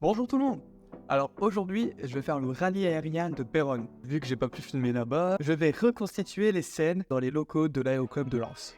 Bonjour tout le monde. Alors aujourd'hui, je vais faire le rallye aérien de Péronne. Vu que j'ai pas pu filmer là-bas, je vais reconstituer les scènes dans les locaux de l'aéroclub de Lens.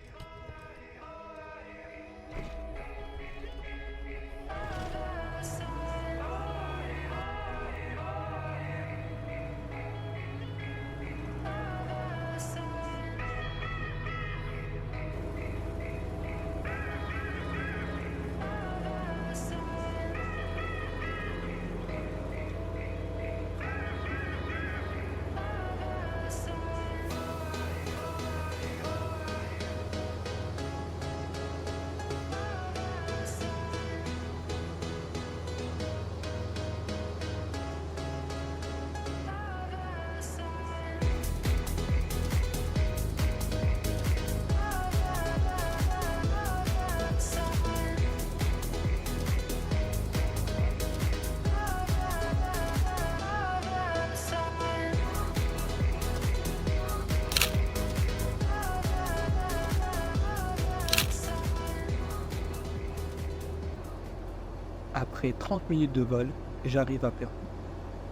Après 30 minutes de vol, j'arrive à Péronne.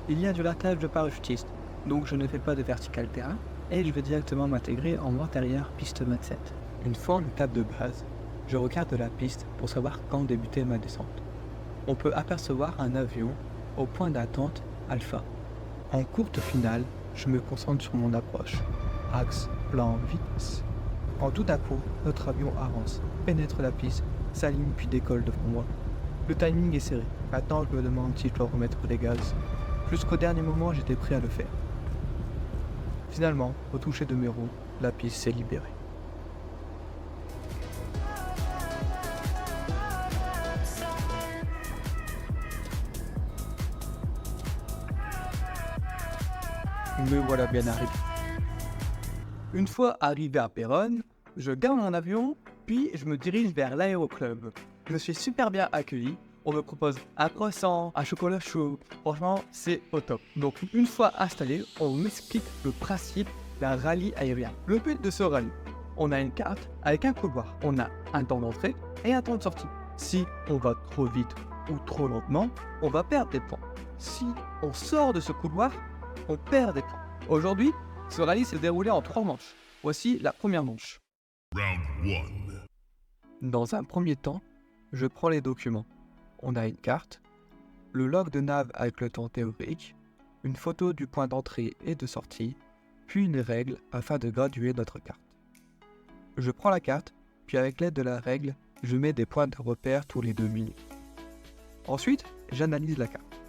Il y a de l'attelage de parachutistes, donc je ne fais pas de vertical terrain et je vais directement m'intégrer en vente arrière piste 27. Une fois en étape de base, je regarde la piste pour savoir quand débuter ma descente. On peut apercevoir un avion au point d'attente Alpha. En courte finale, je me concentre sur mon approche. Axe, plan, vitesse. En tout à coup, notre avion avance, pénètre la piste, s'aligne puis décolle devant moi. Le timing est serré. Maintenant, je me demande si je dois remettre les gaz. Jusqu'au dernier moment, j'étais prêt à le faire. Finalement, au toucher de mes roues, la piste s'est libérée. Me voilà bien arrivé. Une fois arrivé à Péronne, je garde mon avion, puis je me dirige vers l'aéroclub. Je suis super bien accueilli. On me propose un croissant, un chocolat chaud. Franchement, c'est au top. Donc, une fois installé, on m'explique le principe d'un rallye aérien. Le but de ce rallye, on a une carte avec un couloir. On a un temps d'entrée et un temps de sortie. Si on va trop vite ou trop lentement, on va perdre des points. Si on sort de ce couloir, on perd des points. Aujourd'hui, ce rallye s'est déroulé en 3 manches. Voici la première manche. Round 1. Dans un premier temps, je prends les documents. On a une carte, le log de nav avec le temps théorique, une photo du point d'entrée et de sortie, puis une règle afin de graduer notre carte. Je prends la carte, puis avec l'aide de la règle, je mets des points de repère tous les 2 minutes. Ensuite, j'analyse la carte.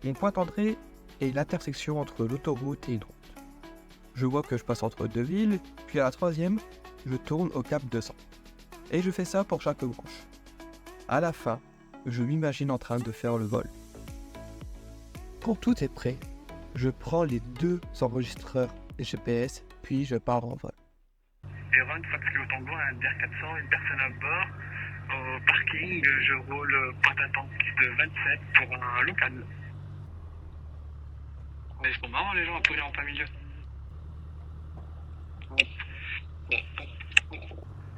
Mon point d'entrée est l'intersection entre l'autoroute et une route. Je vois que je passe entre 2 villes, puis à la troisième, je tourne au cap 200. Et je fais ça pour chaque branche. À la fin, je m'imagine en train de faire le vol. Quand tout est prêt, je prends les 2 enregistreurs GPS, puis je pars en vol. Péronne, Fox Kilo Tango, un DR 400, une personne à bord. Au parking, je roule pointe à temps de 27 pour un local. Mais ils sont marrants les gens à courir en plein milieu.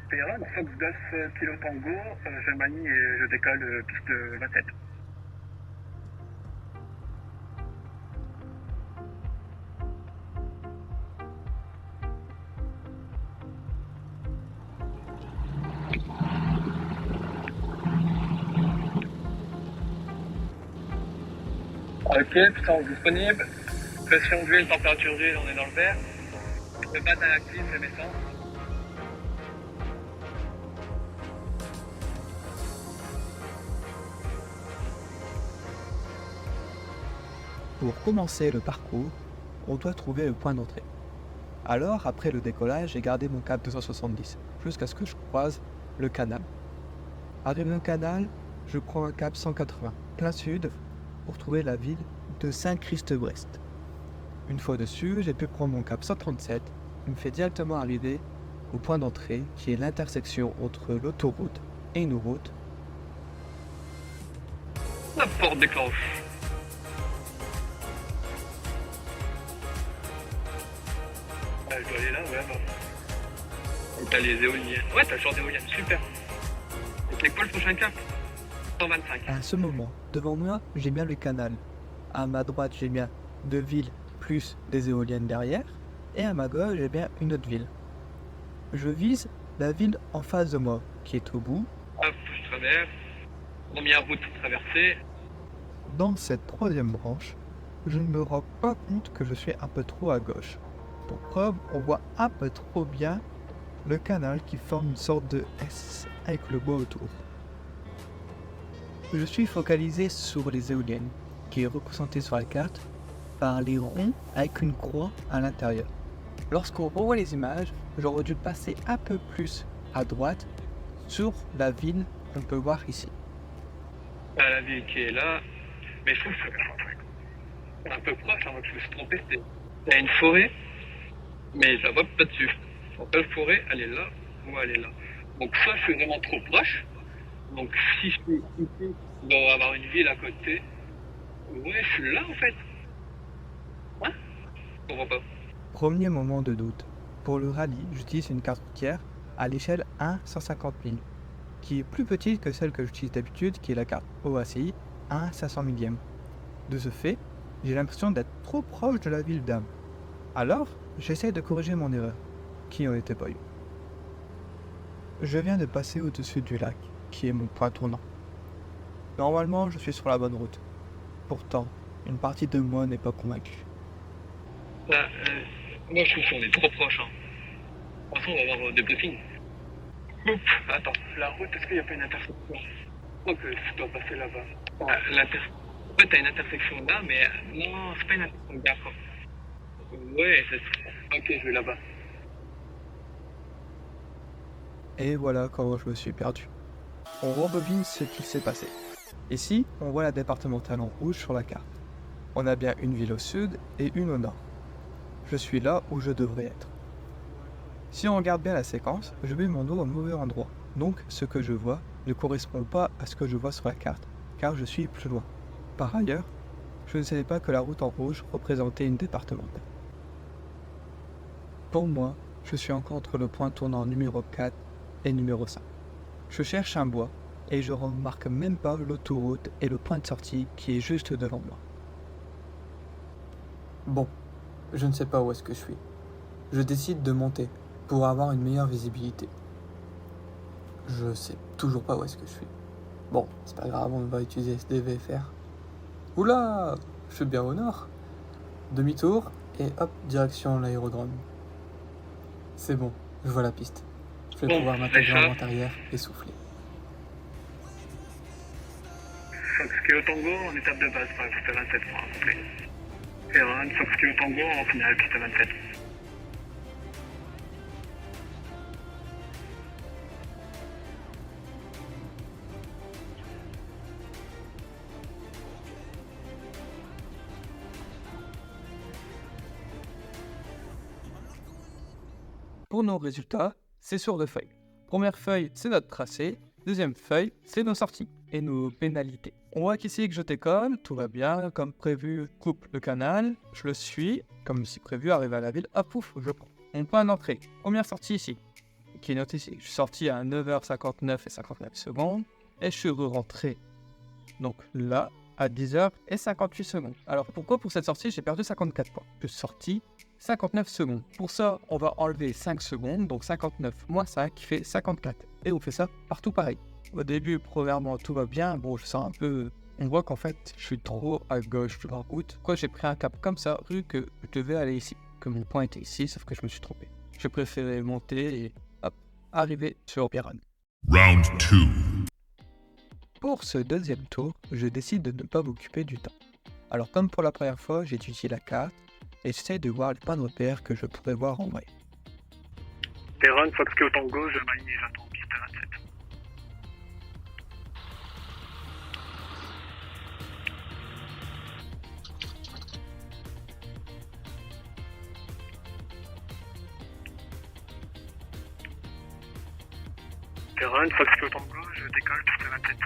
Péronne, Fox Golf Kilo Tango, je manie et je décolle piste 27. Ok, puissance disponible. Pression d'huile, température d'huile, on est dans le vert. Le matin actif, émettant. Pour commencer le parcours, on doit trouver le point d'entrée. Alors, après le décollage, j'ai gardé mon cap 270, jusqu'à ce que je croise le canal. Arrivé au canal, je prends un cap 180, plein sud, pour trouver la ville de Saint-Christ-Brest. Une fois dessus, j'ai pu prendre mon cap 137, qui me fait directement arriver au point d'entrée, qui est l'intersection entre l'autoroute et une route. La porte déclenche. Je dois aller là, ouais, bah. Et t'as les éoliennes. Ouais, t'as le genre d'éoliennes, super. Et c'est quoi le prochain cap? 125. À ce moment, devant moi, j'ai bien le canal. À ma droite, j'ai bien deux villes plus des éoliennes derrière. Et à ma gauche, j'ai bien une autre ville. Je vise la ville en face de moi, qui est au bout. Hop, je traverse. Première route traversée. Dans cette troisième branche, je ne me rends pas compte que je suis un peu trop à gauche. Pour preuve, on voit un peu trop bien le canal qui forme une sorte de S avec le bois autour. Je suis focalisé sur les éoliennes, qui est représenté sur la carte par les ronds avec une croix à l'intérieur. Lorsqu'on revoit les images, j'aurais dû passer un peu plus à droite sur la ville qu'on peut voir ici. La ville qui est là. Mais je trouve que c'est un peu proche, hein, je me suis trompé. Il y a une forêt, mais je la vois pas dessus. Donc la forêt, elle est là ou elle est là. Donc soit je suis vraiment trop proche. Donc si je suis ici, je dois avoir une ville à côté. Ouais, je suis là en fait. Hein? Je comprends pas. Premier moment de doute. Pour le rallye, j'utilise une carte routière à l'échelle 1/150 000, qui est plus petite que celle que j'utilise d'habitude, qui est la carte OACI 1/500 millième. De ce fait, j'ai l'impression d'être trop proche de la ville d'Am. Alors, j'essaie de corriger mon erreur, qui n'en était pas une. Je viens de passer au-dessus du lac, qui est mon point tournant. Normalement, je suis sur la bonne route. Pourtant, une partie de moi n'est pas convaincue. Là, moi je trouve qu'on est trop proche. Hein. De toute façon, on va avoir des briefings. Oups, attends, la route, est-ce qu'il n'y a pas une intersection? Je crois que je dois passer là-bas. En fait, t'as une intersection là, mais non, c'est pas une intersection là, quoi. Ouais, c'est... Ok, je vais là-bas. Et voilà comment je me suis perdu. On rebobine ce qui s'est passé. Ici, on voit la départementale en rouge sur la carte. On a bien une ville au sud et une au nord. Je suis là où je devrais être. Si on regarde bien la séquence, je mets mon dos au mauvais endroit. Donc, ce que je vois ne correspond pas à ce que je vois sur la carte, car je suis plus loin. Par ailleurs, je ne savais pas que la route en rouge représentait une départementale. Pour moi, je suis encore entre le point tournant numéro 4 et numéro 5. Je cherche un bois et je remarque même pas l'autoroute et le point de sortie qui est juste devant moi. Bon, je ne sais pas où est-ce que je suis. Je décide de monter pour avoir une meilleure visibilité. Je sais toujours pas où est-ce que je suis. Bon, c'est pas grave, on va utiliser SDVFR. Oula, je suis bien au nord. Demi-tour et hop, direction l'aérodrome. C'est bon, je vois la piste. Je vais pouvoir m'intégrer en vente arrière et souffler. Fox Kilo Tango en étape de base, par piste 27 pour un complet. Ferran, Fox Kilo Tango en finale, piste 27. Pour nos résultats, c'est sur 2 feuilles. Première feuille, c'est notre tracé. Deuxième feuille, c'est nos sorties et nos pénalités. On voit qu'ici que je décolle, tout va bien, comme prévu, coupe le canal, je le suis, comme si prévu, arrive à la ville, hop, pouf, je prends. Mon point d'entrée, première sortie ici, qui est noté ici. Je suis sorti à 9h59 et 59 secondes, et je suis rentré, donc là, à 10h et 58 secondes. Alors pourquoi pour cette sortie, j'ai perdu 54 points? Je suis sorti 59 secondes. Pour ça, on va enlever 5 secondes, donc 59 moins 5 qui fait 54. Et on fait ça partout pareil. Au début, premièrement, tout va bien. Bon, je sens un peu... On voit qu'en fait, je suis trop à gauche de la route. Pourquoi j'ai pris un cap comme ça, vu que je devais aller ici. Que mon point était ici, sauf que je me suis trompé. J'ai préféré monter et hop, arriver sur Piran. Round 2. Pour ce deuxième tour, je décide de ne pas m'occuper du temps. Alors comme pour la première fois, j'ai étudié la carte et j'essaie de voir les points de repère que je pourrais voir en vrai. Ferran, Fox Kilo Tango, je m'aligne et j'attends piste 27. Ferran, Fox Kilo Tango, je décolle piste 27.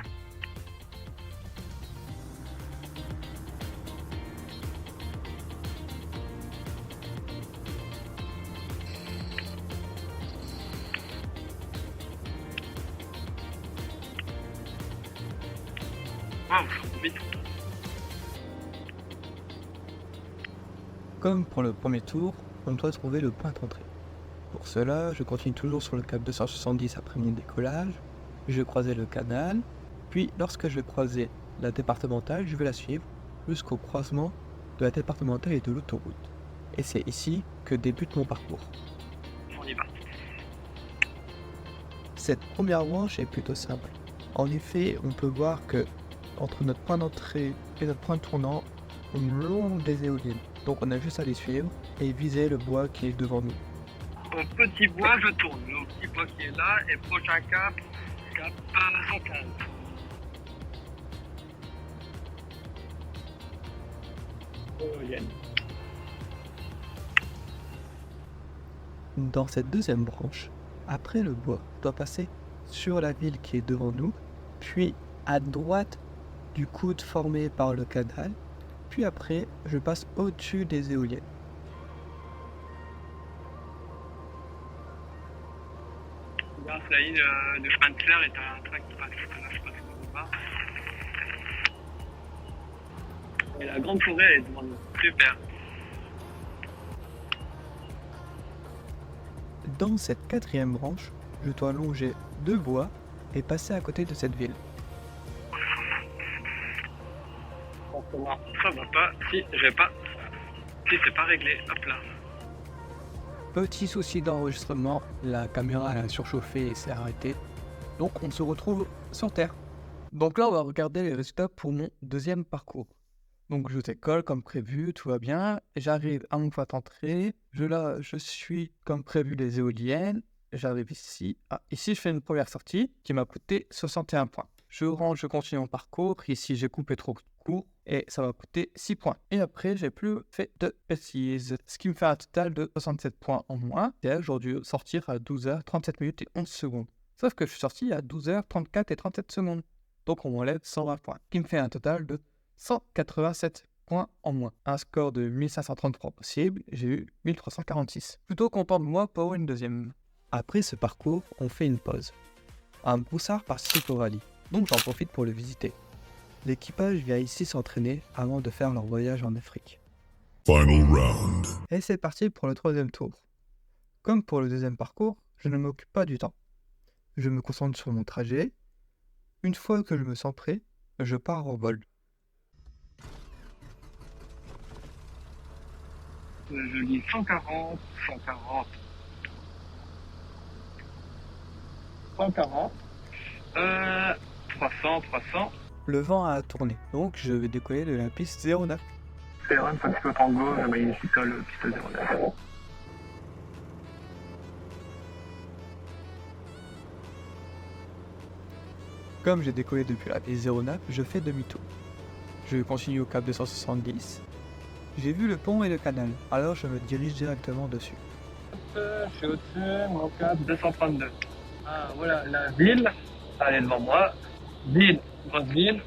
Waouh, ça va vite. Comme pour le premier tour, on doit trouver le point d'entrée. Pour cela, je continue toujours sur le cap 270 après mon décollage. Je vais croiser le canal, puis lorsque je vais croiser la départementale, je vais la suivre jusqu'au croisement de la départementale et de l'autoroute. Et c'est ici que débute mon parcours. On y va. Cette première branche est plutôt simple. En effet, on peut voir que entre notre point d'entrée et notre point tournant, on longe des éoliennes. Donc on a juste à les suivre et viser le bois qui est devant nous. Au petit bois, je tourne. Le petit bois qui est là, et prochain cap 115. Éolienne. Dans cette deuxième branche, après le bois, je dois passer sur la ville qui est devant nous, puis à droite du coude formé par le canal, puis après, je passe au-dessus des éoliennes. Là, c'est la ligne de chemin de fer et t'as un train qui passe. Là, je sais pas si on voit. Et la grande forêt, elle est devant nous. Super. Dans cette quatrième branche, je dois longer deux bois et passer à côté de cette ville. Comment ça va pas si j'ai pas. Si c'est pas réglé. Hop là. Petit souci d'enregistrement, la caméra elle a surchauffé et s'est arrêtée. Donc on se retrouve sur Terre. Donc là on va regarder les résultats pour mon deuxième parcours. Donc je décolle comme prévu, tout va bien. J'arrive à mon point d'entrée. Je suis comme prévu les éoliennes. J'arrive ici. Ici je fais une première sortie qui m'a coûté 61 points. Je rentre, je continue mon parcours. Ici j'ai coupé trop court et ça va coûter 6 points. Et après j'ai plus fait de bêtises. Ce qui me fait un total de 67 points en moins. Et j'aurais dû sortir à 12h37 minutes et 11 secondes. Sauf que je suis sorti à 12h34 et 37 secondes. Donc on m'enlève 120 points. Ce qui me fait un total de 187 points en moins. Un score de 1533 possible, j'ai eu 1346. Plutôt content de moi pour une deuxième. Après ce parcours, on fait une pause. Un broussard participe au rallye, donc j'en profite pour le visiter. L'équipage vient ici s'entraîner avant de faire leur voyage en Afrique. Final round. Et c'est parti pour le troisième tour. Comme pour le deuxième parcours, je ne m'occupe pas du temps. Je me concentre sur mon trajet. Une fois que je me sens prêt, je pars au vol. Je lis 140, 140. 140. 300, 300. Le vent a tourné, donc je vais décoller de la piste 09. C'est un petit peu tango, la magnifique piste 09. Comme j'ai décollé depuis la piste 09, je fais demi-tour. Je continue au cap 270. J'ai vu le pont et le canal, alors je me dirige directement dessus. Je suis au-dessus, mon cap 232. Ah, voilà la ville. Elle est devant moi. Ville, grosse ville.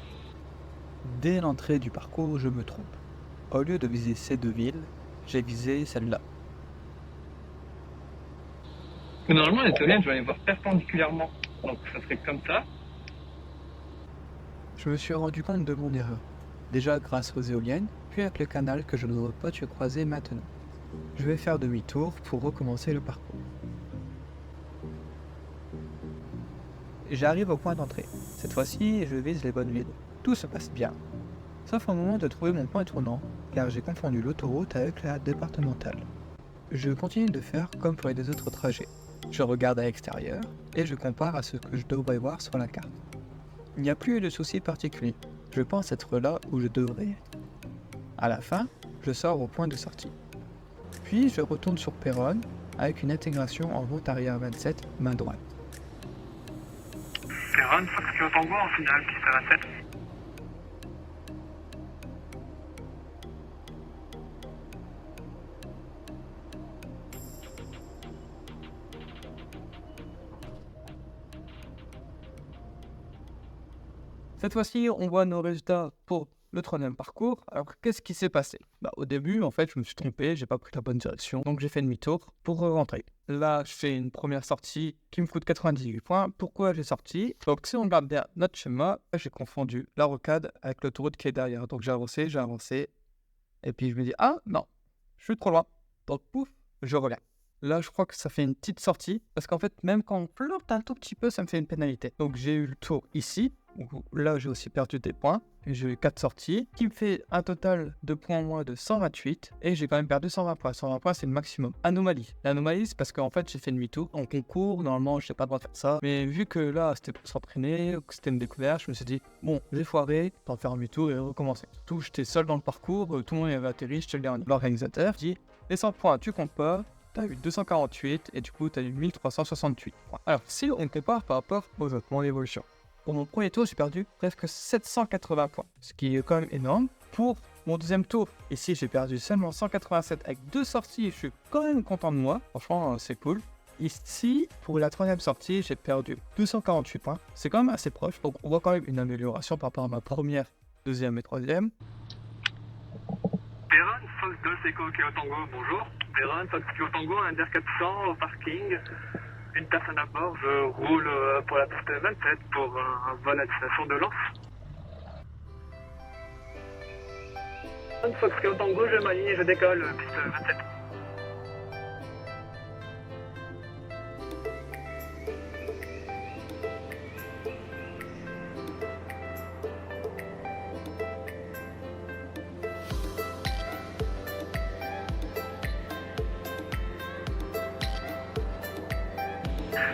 Dès l'entrée du parcours, je me trompe. Au lieu de viser ces deux villes, j'ai visé celle-là. Normalement, les éoliennes, je vais les voir perpendiculairement. Donc, ça serait comme ça. Je me suis rendu compte de mon erreur. Déjà grâce aux éoliennes, puis avec le canal que je n'aurais pas dû croiser maintenant. Je vais faire demi-tour pour recommencer le parcours. J'arrive au point d'entrée. Cette fois-ci, je vise les bonnes villes. Tout se passe bien. Sauf au moment de trouver mon point tournant, car j'ai confondu l'autoroute avec la départementale. Je continue de faire comme pour les deux autres trajets. Je regarde à l'extérieur et je compare à ce que je devrais voir sur la carte. Il n'y a plus de soucis particuliers. Je pense être là où je devrais être. À la fin, je sors au point de sortie. Puis je retourne sur Péronne avec une intégration en route arrière 27, main droite. Péronne, je crois que c'est au tango en finale, qui sera 7. Cette fois-ci, on voit nos résultats pour le troisième parcours. Alors, qu'est-ce qui s'est passé? Au début, en fait, je me suis trompé, j'ai pas pris la bonne direction, donc j'ai fait demi-tour pour rentrer. Là, je fais une première sortie qui me coûte 98 points. Pourquoi j'ai sorti? Donc, si on regarde bien notre schéma, j'ai confondu la rocade avec l'autoroute qui est derrière. Donc, j'ai avancé, et puis je me dis, ah non, je suis trop loin. Donc, pouf, je reviens. Là, je crois que ça fait une petite sortie, parce qu'en fait, même quand on plante un tout petit peu, ça me fait une pénalité. Donc, j'ai eu le tour ici, où là, j'ai aussi perdu des points. J'ai eu 4 sorties, qui me fait un total de points en moins de 128, et j'ai quand même perdu 120 points. 120 points, c'est le maximum. Anomalie. L'anomalie, c'est parce qu'en fait, j'ai fait demi-tour. En concours, normalement, je n'ai pas le droit de faire ça. Mais vu que là, c'était pour s'entraîner, que c'était une découverte, je me suis dit, bon, j'ai foiré, t'en faire demi-tour et recommencer. Surtout, j'étais seul dans le parcours, tout le monde avait atterri, j'étais le dernier. L'organisateur dit, les 100 points, tu comptes pas. T'as eu 248 et du coup t'as eu 1368 points. Alors si on compare par rapport aux autres, mon évolution. Pour mon premier tour, j'ai perdu presque 780 points, ce qui est quand même énorme. Pour mon deuxième tour, ici j'ai perdu seulement 187 avec 2 sorties, je suis quand même content de moi. Franchement, c'est cool. Ici, pour la troisième sortie, j'ai perdu 248 points. C'est quand même assez proche, donc on voit quand même une amélioration par rapport à ma première, deuxième et troisième. Perron, Fox Golf Echo Kilo Tango, bonjour. Perron, Fox Kilo Tango, Inder 400 au parking. Une personne à bord, je roule pour la piste 27 pour un vol à destination de Lens. Perron, Fox Kilo Tango, je m'aligne et je décolle, piste 27.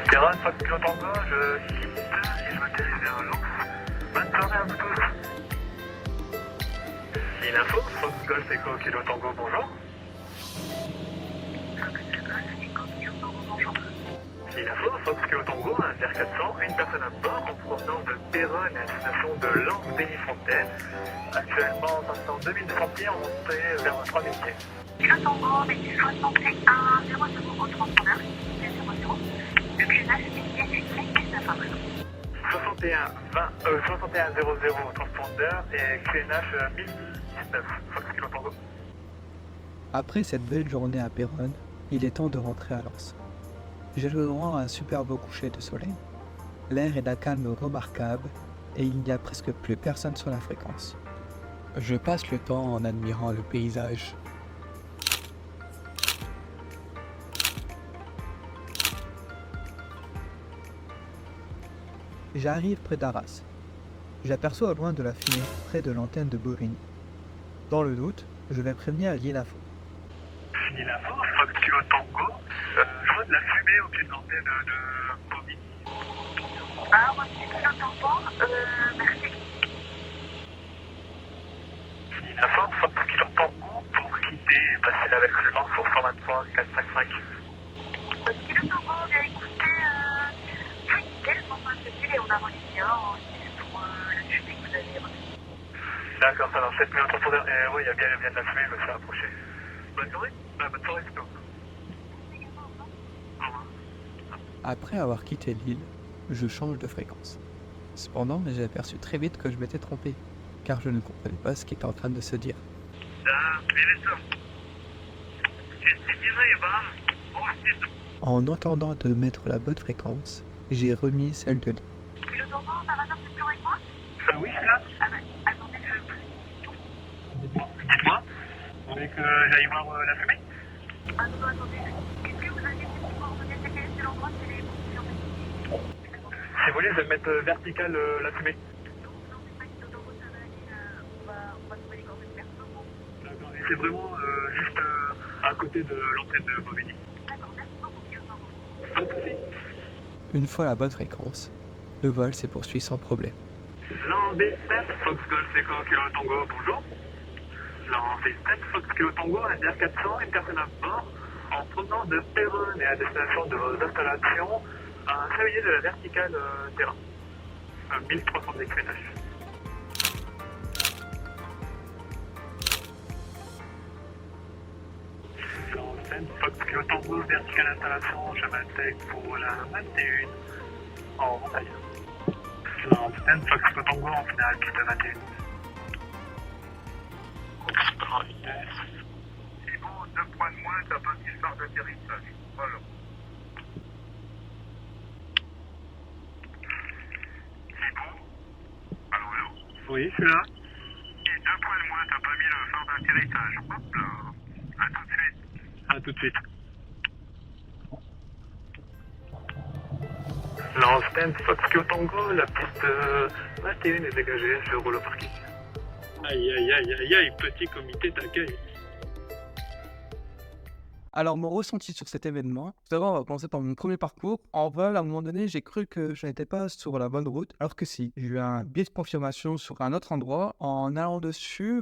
Perron, Fox Kilo Tango, je quitte et je m'atterris vers Lens. Bonne soirée à vous tous. Il info, Fox Golf Echo Kilo Tango, bonjour. Il info, Fox Kilo Tango, Inder 400, une personne à bord en provenance de Perron à destination de Lens-Bénifontaine. Actuellement, passant 2200 pieds, on monterait vers 3000 pieds. Kilo Tango, BT 61 00 au transpondeur, 00. Le clonage est électrique, ça fabrique. 61 00 au transpondeur et QNH 1019, Fox Kilo Tango. Après cette belle journée à Perron, il est temps de rentrer à Lens. J'ai le droit à un super beau coucher de soleil. L'air est d'un calme remarquable et il n'y a presque plus personne sur la fréquence. Je passe le temps en admirant le paysage. J'arrive près d'Arras. J'aperçois au loin de la fumée près de l'antenne de Bovigny. Dans le doute, je vais prévenir l'INAFO. L'INAFO, Fox Kilo Tango, je vois de la fumée au pied de l'antenne de Bobby. Ah, moi, c'est Kilo Tango, merci. L'INAFO, Fox Kilo Tango, pour quitter et passer avec le Lens sur 123 455. Kilo Tango, bien écoutez, oui, tellement pas facile et on a relié pour la fumée que vous avez reçue. D'accord, ça va, 7 000 transpondeurs, et oui, il y a bien de la fumée, je me suis rapproché. Bonne journée, bonne soirée plutôt. Après avoir quitté l'île, je change de fréquence. Cependant, j'ai aperçu très vite que je m'étais trompé, car je ne comprenais pas ce qui était en train de se dire. En entendant de mettre la bonne fréquence, j'ai remis celle de l'île. Kilo Tango, ça va dans cette avec moi? Oui, c'est là. Ah ben, attendez, je... Dites-moi, vous voulez que j'aille voir la fumée? Ah non, attendez, est-ce que vous avez des coordonnées de l'endroit c'est les positions? Si vous voulez, je vais mettre verticale la fumée. Non, c'est pas Kilo Tango, ça va aller, on va trouver les coordonnées perso. D'accord, et c'est vraiment juste à côté de l'entrée de Bobigny. D'accord, merci beaucoup, Kilo Tango. Pas de soucis. Une fois la bonne fréquence, le vol s'est poursuivi sans problème. Landé 7, Fox Golf Echo Kilo Tango, bonjour. Landé 7, Fox Kilo Tango, Inder 400, une personne à bord, en provenance de Perron et à destination de vos installations, un chevalier de la verticale terrain. 1300 décrénages. Fox Kilo Tango, verticale installation, chemin tech pour la 21 en montagne. Fox Kilo Tango, en finale piste 21. en vitesse. C'est bon, 2 points de moins, t'as pas mis le phare d'atterrissage. Voilà. C'est bon. Allô, allô. Oui, je suis là. Et 2 points de moins, t'as pas mis le phare d'atterrissage. Hop là. À tout de suite. À tout de suite. Lance-10, Fox Tango, la piste 21 est dégagée, je roule au parking. Aïe aïe aïe aïe aïe, petit comité d'accueil. Alors, mon ressenti sur cet événement, tout d'abord, on va commencer par mon premier parcours. En vol, à un moment donné, j'ai cru que je n'étais pas sur la bonne route, alors que si. J'ai eu un biais de confirmation sur un autre endroit. En allant dessus,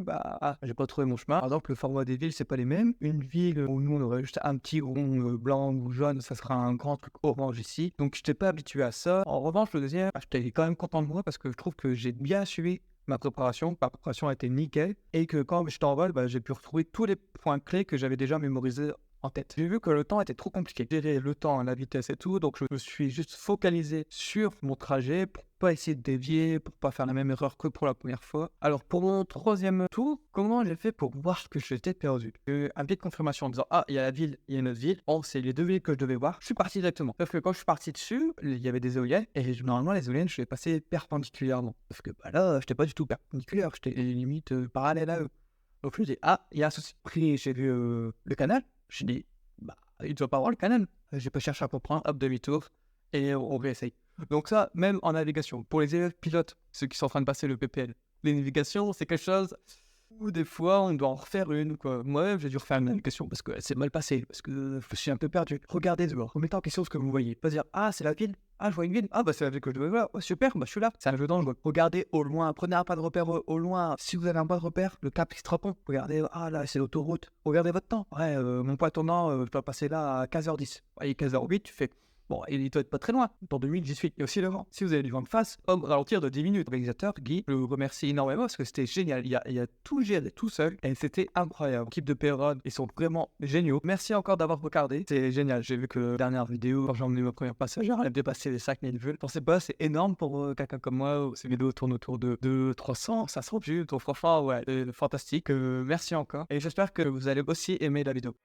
j'ai pas trouvé mon chemin. Par exemple, le format des villes, c'est pas les mêmes. Une ville où nous, on aurait juste un petit rond blanc ou jaune, ça sera un grand truc orange ici. Donc, je n'étais pas habitué à ça. En revanche, le deuxième, j'étais quand même content de moi parce que je trouve que j'ai bien suivi ma préparation a été nickel et que quand j'étais en vol, j'ai pu retrouver tous les points clés que j'avais déjà mémorisés en tête. J'ai vu que le temps était trop compliqué. Gérer le temps, la vitesse et tout, donc je me suis juste focalisé sur mon trajet pour pas essayer de dévier, pour pas faire la même erreur que pour la première fois. Alors pour mon troisième tour, comment j'ai fait pour voir que j'étais perdu? J'ai eu un biais de confirmation en disant il y a la ville, il y a une autre ville. Oh, c'est les deux villes que je devais voir. Je suis parti directement. Sauf que quand je suis parti dessus, il y avait des éoliennes et normalement les éoliennes, je les passais perpendiculairement. Sauf que là, j'étais pas du tout perpendiculaire, j'étais limite parallèle à eux. Donc je me dis il y a un souci. Après, j'ai vu le canal. Je dis, il ne doit pas avoir le canal. J'ai pas cherché à comprendre, hop, demi-tour, et on réessaye. Donc ça, même en navigation, pour les élèves pilotes, ceux qui sont en train de passer le PPL, les navigations, c'est quelque chose où des fois, on doit en refaire une, quoi. Moi-même, j'ai dû refaire une navigation parce que c'est mal passé, parce que je me suis un peu perdu. Regardez dehors, remettez en question ce que vous voyez. Pas dire, c'est la ville, je vois une ville, c'est la ville que je devais voir, super, je suis là. C'est un jeu dangereux. Regardez au loin, prenez un pas de repère au loin. Si vous avez un pas de repère, le cap X-Trapon, regardez, là, c'est l'autoroute. Regardez votre temps. Ouais, mon point tournant, je dois passer là à 15h10. Voyez, 15h08, tu fais. Bon, il doit être pas très loin. Dans 2 minutes, j'y suis. Il y a aussi le vent. Si vous avez du vent de face, ralentir de 10 minutes. L'organisateur, Guy, je le remercie énormément parce que c'était génial. Il a tout géré tout seul et c'était incroyable. L'équipe de Perron, ils sont vraiment géniaux. Merci encore d'avoir regardé. C'est génial. J'ai vu que la dernière vidéo, quand j'ai emmené ma première passagère, elle a dépassé les 5000 vues. Je pensais pas, c'est énorme pour quelqu'un comme moi. Ces vidéos tournent autour de 300, 500 vues. Donc franchement, ouais, fantastique. Merci encore. Et j'espère que vous allez aussi aimer la vidéo.